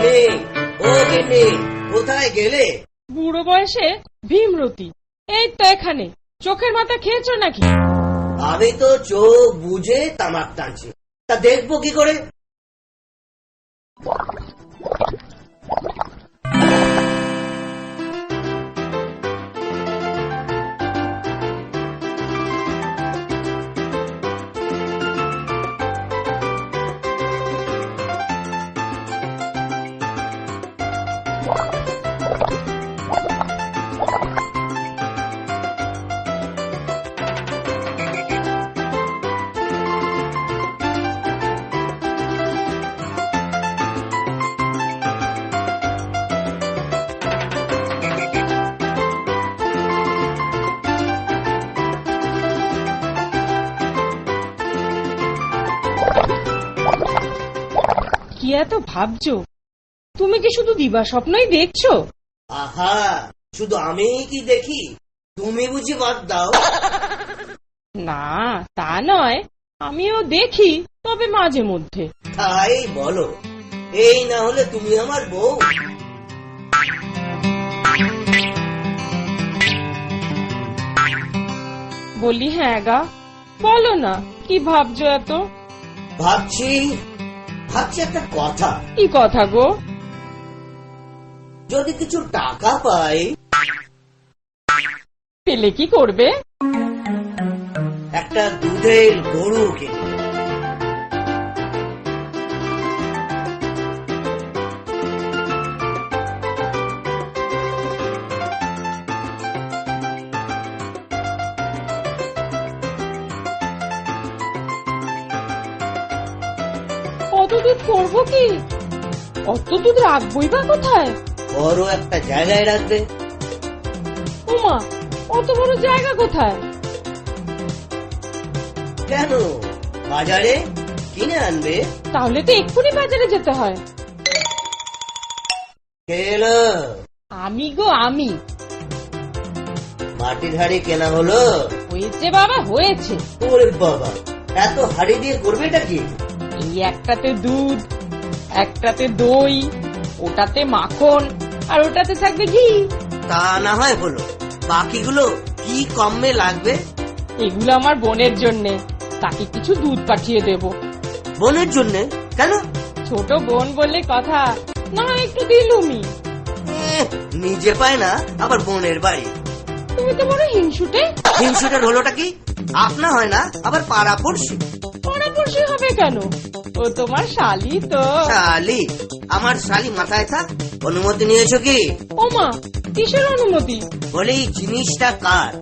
গিন্নি, ও গিন্নি, কোথায় গেলে? বুড়ো বয়সে ভীমরতি, এই তো এখানে। চোখের মাথা খেয়েছো নাকি? আমি তো চোখ বুঝে তামাক টানছি, তা দেখবো কি করে? কি এত ভাবছো? তুমি কি শুধু দিবা স্বপ্নই দেখছো? আহা, শুধু আমি কি দেখি, তুমি বুঝি বাদ দাও? না, তা নয়, আমিও দেখি, তবে মাঝে মধ্যে। তাই বলো, এই না হলে তুমি আমার বউ? বলি হ্যাঁ গা, বলো না, কি ভাবছো এত? ভাবছি একটা কথা। কি কথা গো? যদি কিছু টাকা পাই। পেলে কি করবে? একটা দুধের গরু কিনবো। অত দুধ করবো কি? অত দুধ রাখবোই বা কোথায়? বড় একটা জায়গায় রাখবে। ওমা, অত বড় জায়গা কোথায়? কেন, বাজারে কিনে আনবে। তাহলে তো এক্ষুনি বাজারে যেতে হয়। এলো আমি গো, আমি। মাটির হাড়ি কেনা হলো? হয়েছে বাবা, হয়েছে। ওরে বাবা, এত হাড়ি দিয়ে করবে এটা কি? এই একটাতে দুধ, একটাতে দই, ওটাতে মাখন, আর ওটাতে থাকবে ঘি। তা না হয় হলো, বাকিগুলো কি কমে লাগবে? এগুলো আমার বোনের জন্যে, তাকে কিছু দুধ পাঠিয়ে দেব। বোনের জন্য? কেন? ছোট বোন বললে কথা, না একটু দিলুমি। নিজে পায় না, আবার বোনের বাড়ি। তুমি তো বড় হিংসুটে। হিংসুটের হলোটা কি? আপনা হয় না, আবার পাড়া পড়শি। পড়াপড়শি হবে কেন? ও তোমার শালি তো। শালি? আমার শালি মাথায় থাক। অনুমতি নিয়েছো কি? ওমা, কিসের অনুমতি? বলে এই জিনিসটা কার,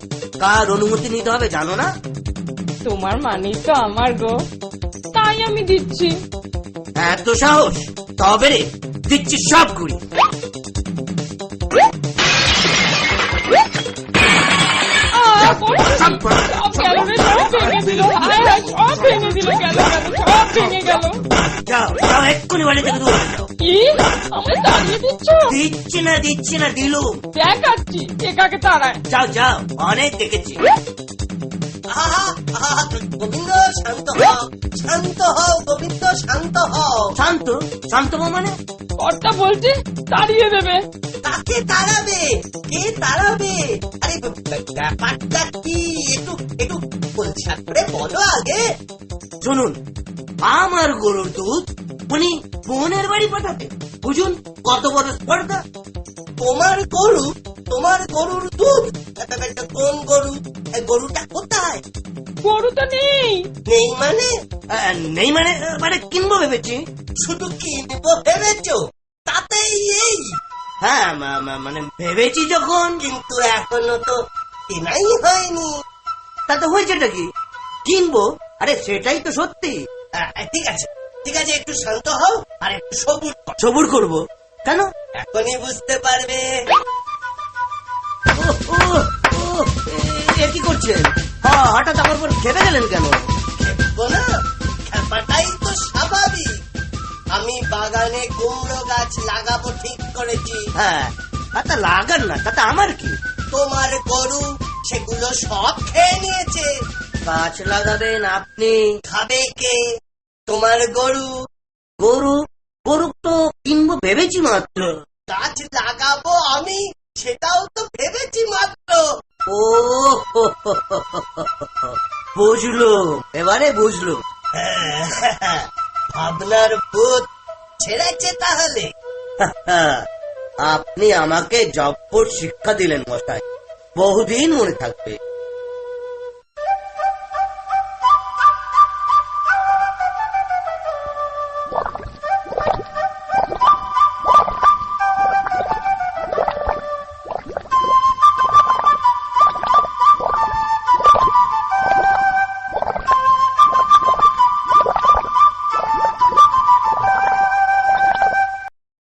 কার অনুমতি নিতে হবে জানো না? তোমার মানেই তো আমার গো, তাই আমি দিচ্ছি। এত সাহস? তবে রে, দিচ্ছি সব গুড়ি। যাও যাও, এক্ষুনি বাড়ি থেকে দূরে যাও। কি আমায় তাড়িয়ে দিচ্ছ? দিচ্ছি না দিলুম। দেখাচ্ছি কে কাকে তাড়ায়। যাও যাও, অনেক দেখেছি। গোবিন্দ শান্ত হও, শান্ত হও গোবিন্দ, শান্ত হও। শান্ত? শান্ত হও মানে? কর্তা বলছে তাড়িয়ে দেবে। কাকে তাড়াবে? কে তাড়াবে? আরে ব্যাপারটা কি, একটু একটু বলছা করে বলো আগে। শুনুন, আমার গরুর দুধ উনি বোনের বাড়ি পাঠাবে, বুঝুন কত বড় স্পর্ধা। তোমার গরু, তোমার গরুর দুধ? কোন গরু? গরুটা কোথায়? গরু তো নেই। নেই মানে? নেই মানে মানে কিনবো ভেবেছি। শুধু কিনবো ভেবেছো? তাতেই এই? হ্যাঁ, মানে ভেবেছি যখন, কিন্তু এখনো তো কেনাই হয়নি। তাতে হয়েছেটা কি? কিনবো? আরে সেটাই তো সত্যি। ঠিক আছে ঠিক আছে, একটু শান্ত হও আর একটু সবুর করবো। কেন? এখনই বুঝতে পারবে। কি করছেন? হঠাৎ আমার উপর খেপে গেলেন কেন? খেপবো না, খেপাটাই তো স্বাভাবিক। আমি বাগানে কুমড়ো গাছ লাগাবো ঠিক করেছি। হ্যাঁ, তা লাগান না, তাতে আমার কি? তোমার গরু সেগুলো সব খেয়ে নিয়েছে। গাছ লাগাবেন আপনি, খাবে কে? তোমার গরু। গরু? করুক তো কিনবো ভেবেছি মাত্র। গাছ লাগাবো আমি, সেটাও তো ভেবেছি মাত্র। ও বুঝলো, এবারে বুঝলো। ভাবনার ভূত ছেড়েছে তাহলে। আপনি আমাকে জব্বর শিক্ষা দিলেন মশাই, বহুদিন মনে থাকবে।